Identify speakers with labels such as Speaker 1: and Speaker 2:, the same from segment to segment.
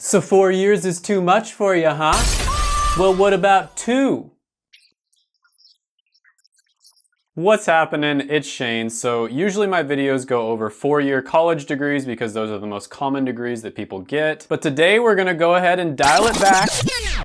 Speaker 1: So 4 years is too much for you, huh? Well, what about 2? What's happening? It's Shane. So usually my videos go over 4-year college degrees because those are the most common degrees that people get. But today we're gonna go ahead and dial it back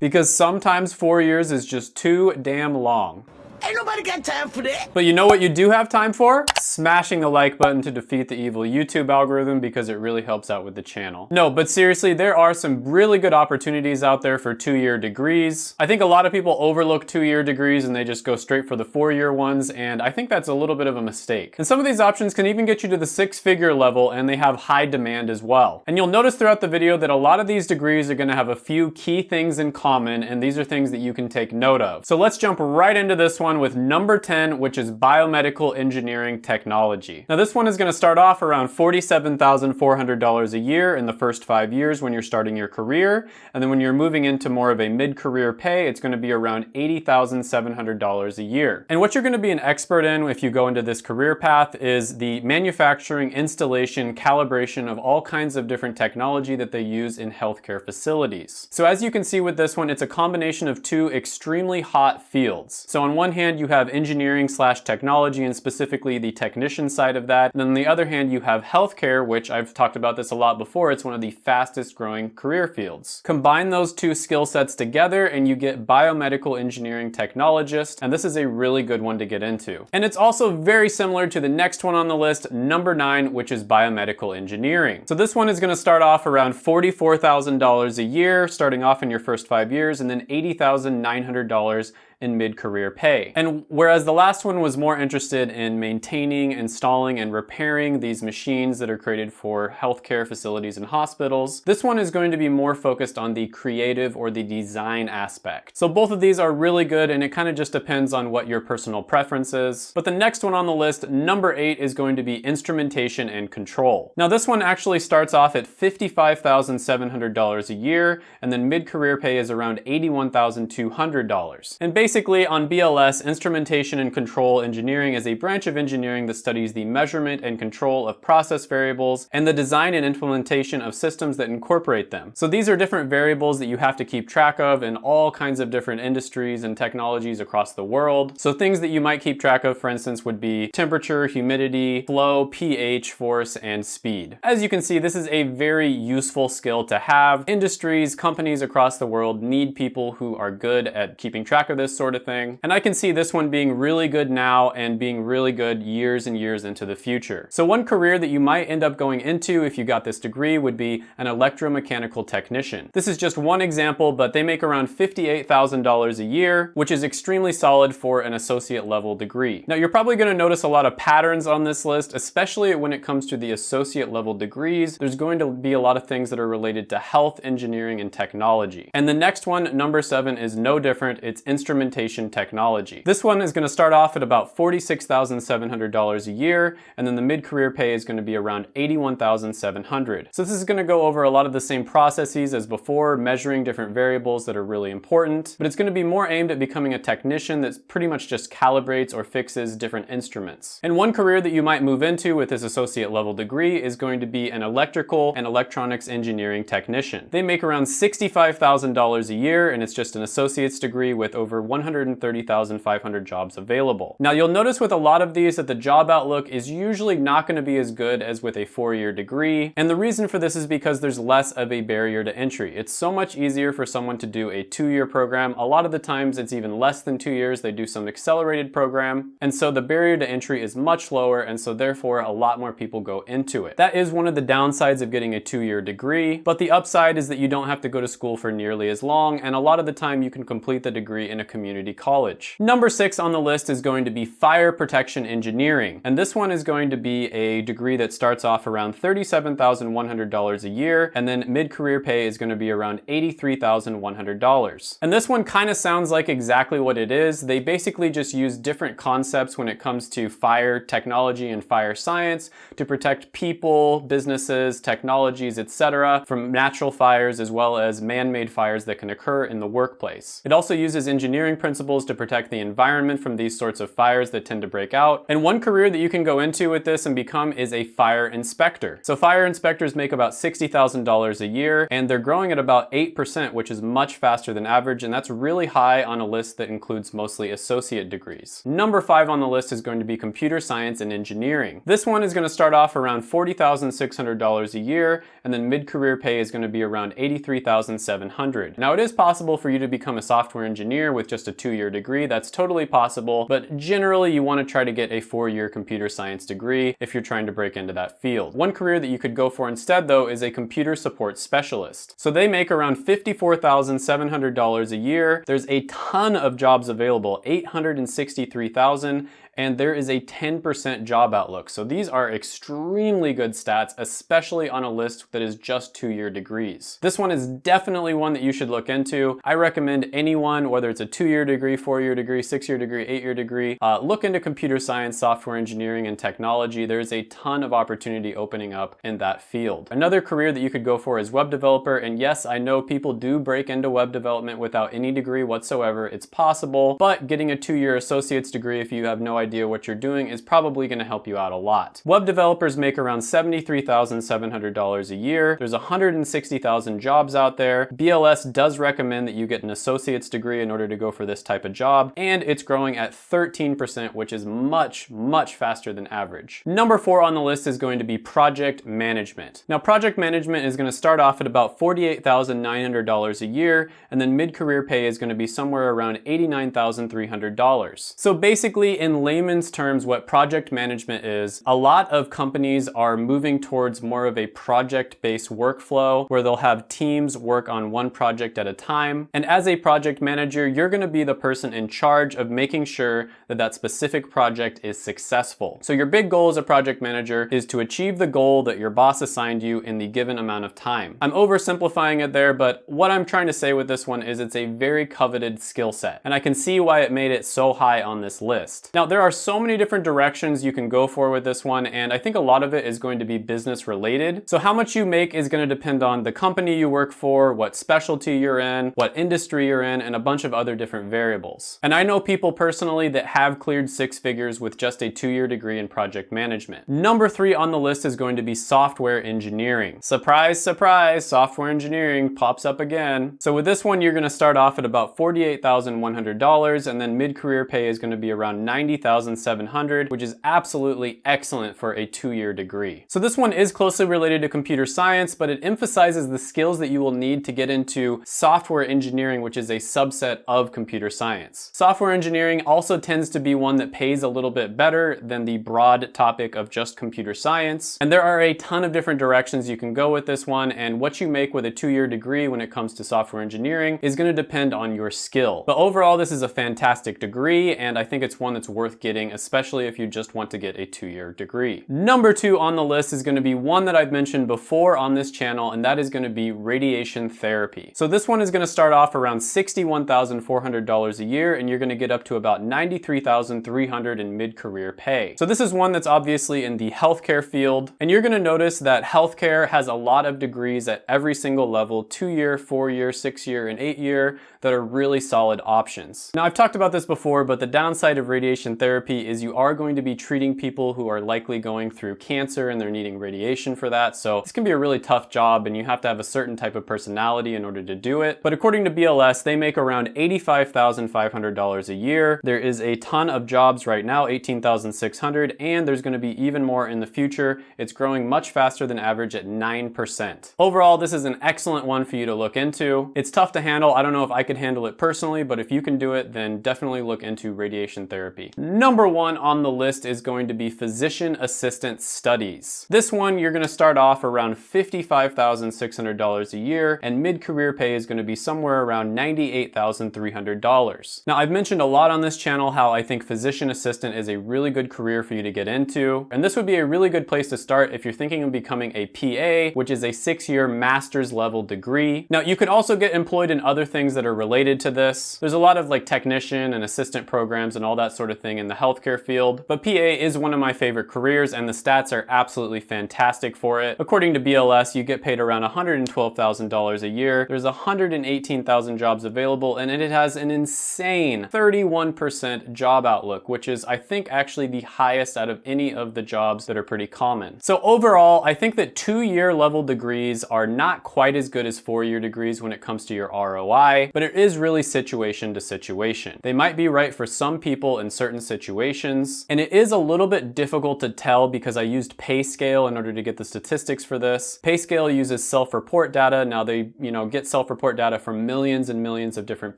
Speaker 1: because sometimes 4 years is just too damn long.
Speaker 2: Ain't nobody got time for that.
Speaker 1: But you know what you do have time for? Smashing the like button to defeat the evil YouTube algorithm because it really helps out with the channel. No, but seriously, there are some really good opportunities out there for 2-year degrees. I think a lot of people overlook 2-year degrees and they just go straight for the 4-year ones, and I think that's a little bit of a mistake. And some of these options can even get you to the 6-figure level, and they have high demand as well. And you'll notice throughout the video that a lot of these degrees are gonna have a few key things in common, and these are things that you can take note of. So let's jump right into this one with number 10, which is biomedical engineering technology. Now this one is going to start off around $47,400 a year in the first 5 years when you're starting your career, and then when you're moving into more of a mid-career pay, it's going to be around $80,700 a year. And what you're going to be an expert in if you go into this career path is the manufacturing, installation, calibration of all kinds of different technology that they use in healthcare facilities. So as you can see with this one, it's a combination of two extremely hot fields. So on one hand, you have engineering/technology, and specifically the technician side of that. And then on the other hand, you have healthcare, which I've talked about this a lot before. It's one of the fastest growing career fields. Combine those two skill sets together and you get biomedical engineering technologist. And this is a really good one to get into. And it's also very similar to the next one on the list, number 9, which is biomedical engineering. So this one is going to start off around $44,000 a year, starting off in your first 5 years, and then $80,900 in mid-career pay. And whereas the last one was more interested in maintaining, installing, and repairing these machines that are created for healthcare facilities and hospitals, this one is going to be more focused on the creative or the design aspect. So both of these are really good, and it kind of just depends on what your personal preference is. But the next one on the list, number 8, is going to be instrumentation and control. Now this one actually starts off at $55,700 a year, and then mid-career pay is around $81,200. And basically, on BLS, instrumentation and control engineering is a branch of engineering that studies the measurement and control of process variables and the design and implementation of systems that incorporate them. So these are different variables that you have to keep track of in all kinds of different industries and technologies across the world. So things that you might keep track of, for instance, would be temperature, humidity, flow, pH, force, and speed. As you can see, this is a very useful skill to have. Industries, companies across the world need people who are good at keeping track of this sort of thing. And I can see this one being really good now and being really good years and years into the future. So one career that you might end up going into if you got this degree would be an electromechanical technician. This is just one example, but they make around $58,000 a year, which is extremely solid for an associate level degree. Now you're probably going to notice a lot of patterns on this list, especially when it comes to the associate level degrees. There's going to be a lot of things that are related to health, engineering, and technology. And the next one, number 7, is no different. It's instrumentation technology. This one is going to start off at about $46,700 a year, and then the mid-career pay is going to be around $81,700. So this is going to go over a lot of the same processes as before, measuring different variables that are really important, but it's going to be more aimed at becoming a technician that pretty much just calibrates or fixes different instruments. And one career that you might move into with this associate level degree is going to be an electrical and electronics engineering technician. They make around $65,000 a year, and it's just an associate's degree with over 130,500 jobs available. Now you'll notice with a lot of these that the job outlook is usually not going to be as good as with a 4-year degree, and the reason for this is because there's less of a barrier to entry. It's so much easier for someone to do a 2-year program. A lot of the times it's even less than 2 years. They do some accelerated program, and so the barrier to entry is much lower, and so therefore a lot more people go into it. That is one of the downsides of getting a 2-year degree, but the upside is that you don't have to go to school for nearly as long, and a lot of the time you can complete the degree in a community college. Number 6 on the list is going to be fire protection engineering. And this one is going to be a degree that starts off around $37,100 a year, and then mid-career pay is going to be around $83,100. And this one kind of sounds like exactly what it is. They basically just use different concepts when it comes to fire technology and fire science to protect people, businesses, technologies, etc. from natural fires as well as man-made fires that can occur in the workplace. It also uses engineering engineering principles to protect the environment from these sorts of fires that tend to break out. And one career that you can go into with this and become is a fire inspector. So fire inspectors make about $60,000 a year, and they're growing at about 8%, which is much faster than average, and that's really high on a list that includes mostly associate degrees. Number 5 on the list is going to be computer science and engineering. This one is going to start off around $40,600 a year, and then mid-career pay is going to be around $83,700. Now, it is possible for you to become a software engineer with just a 2-year degree. That's totally possible, but generally you want to try to get a 4-year computer science degree if you're trying to break into that field. One career that you could go for instead, though, is a computer support specialist. So they make around $54,700 a year. There's a ton of jobs available, 863,000, and there is a 10% job outlook. So these are extremely good stats, especially on a list that is just 2-year degrees. This one is definitely one that you should look into. I recommend anyone, whether it's a 2-year degree, 4-year degree, 6-year degree, 8-year degree, look into computer science, software engineering, and technology. There's a ton of opportunity opening up in that field. Another career that you could go for is web developer. And yes, I know people do break into web development without any degree whatsoever. It's possible, but getting a 2-year associate's degree if you have no idea what you're doing is probably going to help you out a lot. Web developers make around $73,700 a year. There's 160,000 jobs out there. BLS does recommend that you get an associate's degree in order to go for this type of job, and it's growing at 13%, which is much, much faster than average. Number 4 on the list is going to be project management. Now, project management is going to start off at about $48,900 a year, and then mid-career pay is going to be somewhere around $89,300. So basically, in layman's terms, what project management is, a lot of companies are moving towards more of a project-based workflow where they'll have teams work on one project at a time. And as a project manager, you're going to be the person in charge of making sure that that specific project is successful. So your big goal as a project manager is to achieve the goal that your boss assigned you in the given amount of time. I'm oversimplifying it there, but what I'm trying to say with this one is it's a very coveted skill set, and I can see why it made it so high on this list. Now, there are so many different directions you can go for with this one, and I think a lot of it is going to be business related. So how much you make is going to depend on the company you work for, what specialty you're in, what industry you're in, and a bunch of other different variables. And I know people personally that have cleared 6 figures with just a 2-year degree in project management. Number 3 on the list is going to be software engineering. Surprise, surprise, software engineering pops up again. So with this one, you're going to start off at about $48,100, and then mid-career pay is going to be around $90,700, which is absolutely excellent for a 2-year degree. So this one is closely related to computer science, but it emphasizes the skills that you will need to get into software engineering, which is a subset of computer science. Software engineering also tends to be one that pays a little bit better than the broad topic of just computer science. And there are a ton of different directions you can go with this one, and what you make with a 2-year degree when it comes to software engineering is going to depend on your skill. But overall, this is a fantastic degree, and I think it's one that's worth getting, especially if you just want to get a 2-year degree. Number 2 on the list is going to be one that I've mentioned before on this channel, and that is going to be radiation therapy. So this one is going to start off around $61,400 a year, and you're going to get up to about $93,300 in mid-career pay. So this is one that's obviously in the healthcare field, and you're going to notice that healthcare has a lot of degrees at every single level, 2-year, 4-year, 6-year, and 8-year, that are really solid options. Now, I've talked about this before, but the downside of radiation therapy is you are going to be treating people who are likely going through cancer and they're needing radiation for that. So this can be a really tough job, and you have to have a certain type of personality in order to do it. But according to BLS, they make around $85,500 a year. There is a ton of jobs right now, 18,600, and there's going to be even more in the future. It's growing much faster than average at 9%. Overall, this is an excellent one for you to look into. It's tough to handle. I don't know if I could handle it personally, but if you can do it, then definitely look into radiation therapy. Number 1 on the list is going to be physician assistant studies. This one, you're going to start off around $55,600 a year, and mid-career pay is going to be somewhere around $98,300. Now, I've mentioned a lot on this channel how I think physician assistant is a really good career for you to get into, and this would be a really good place to start if you're thinking of becoming a PA, which is a 6-year master's level degree. Now, you could also get employed in other things that are related to this. There's a lot of like technician and assistant programs and all that sort of thing in the healthcare field. But PA is one of my favorite careers and the stats are absolutely fantastic for it. According to BLS, you get paid around $112,000 a year. There's 118,000 jobs available and it has an insane 31% job outlook, which is, I think, actually the highest out of any of the jobs that are pretty common. So overall, I think that 2-year level degrees are not quite as good as 4-year degrees when it comes to your ROI, but it is really situation to situation. They might be right for some people in certain situations, and it is a little bit difficult to tell because I used PayScale in order to get the statistics for this. PayScale uses self-report data. Now they, get self-report data from millions and millions of different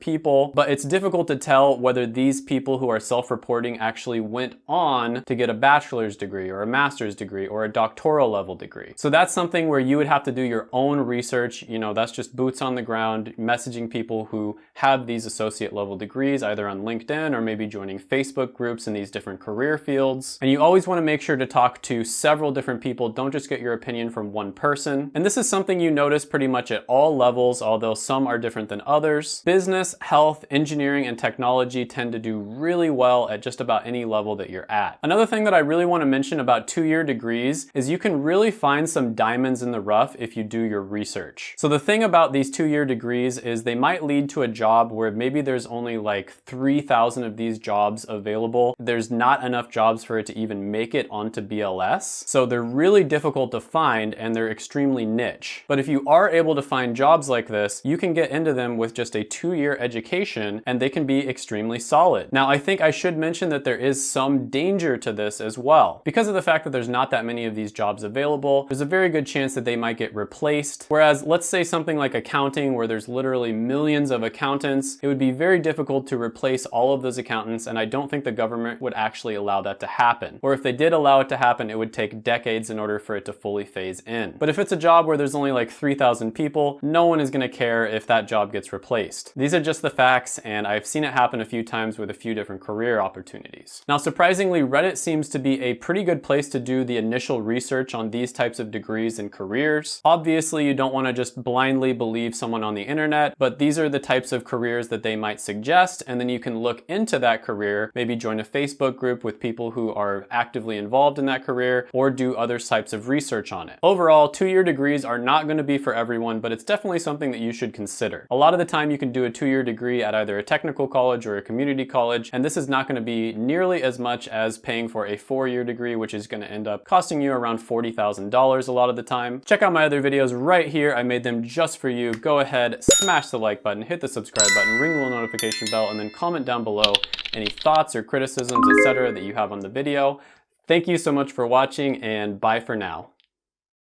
Speaker 1: people, but it's difficult to tell whether these people who are self-reporting actually went on to get a bachelor's degree or a master's degree or a doctoral level degree. So that's something where you would have to do your own research. That's just boots on the ground, messaging people who have these associate level degrees, either on LinkedIn or maybe joining Facebook groups in these different career fields. And you always want to make sure to talk to several different people. Don't just get your opinion from one person. And this is something you notice pretty much at all levels, although some are different than others. Business, health, engineering, and technology tend to do really well at just about any level that you're at. Another thing that I really want to mention about 2-year degrees is you can really find some diamonds in the rough if you do your research. So the thing about these 2-year degrees is they might lead to a job where maybe there's only like 3,000 of these jobs available. There's not enough jobs for it to even make it onto BLS. So they're really difficult to find and they're extremely niche. But if you are able to find jobs like this, you can get into them with just a 2-year education and they can be extremely solid. Now, I think I should mention that there is some danger to this as well. Because of the fact that there's not that many of these jobs available, there's a very good chance that they might get replaced. Whereas let's say something like accounting where there's literally millions of accountants, it would be very difficult to replace all of those accountants, and I don't think the government would actually allow that to happen. Or if they did allow it to happen, it would take decades in order for it to fully phase in. But if it's a job where there's only like 3,000 people, no one is gonna care if that job gets replaced. These are just the facts, and I've seen it happen a few times with a few different career opportunities. Now, surprisingly, Reddit seems to be a pretty good place to do the initial research on these types of degrees and careers. Obviously, you don't wanna just blindly believe someone on the internet, but these are the types of careers that they might suggest, and then you can look into that career, maybe join a Facebook group with people who are actively involved in that career, or do other types of research on it. Overall, 2-year degrees are not going to be for everyone, but it's definitely something that you should consider. A lot of the time you can do a 2-year degree at either a technical college or a community college, and this is not going to be nearly as much as paying for a 4-year degree, which is going to end up costing you around $40,000 a lot of the time. Check out my other videos right here. I made them just for you. Go ahead, smash the like button, hit the subscribe button, ring the little notification bell, and then comment down below any thoughts or criticisms, etc. that you have on the video. Thank you so much for watching, and bye for now.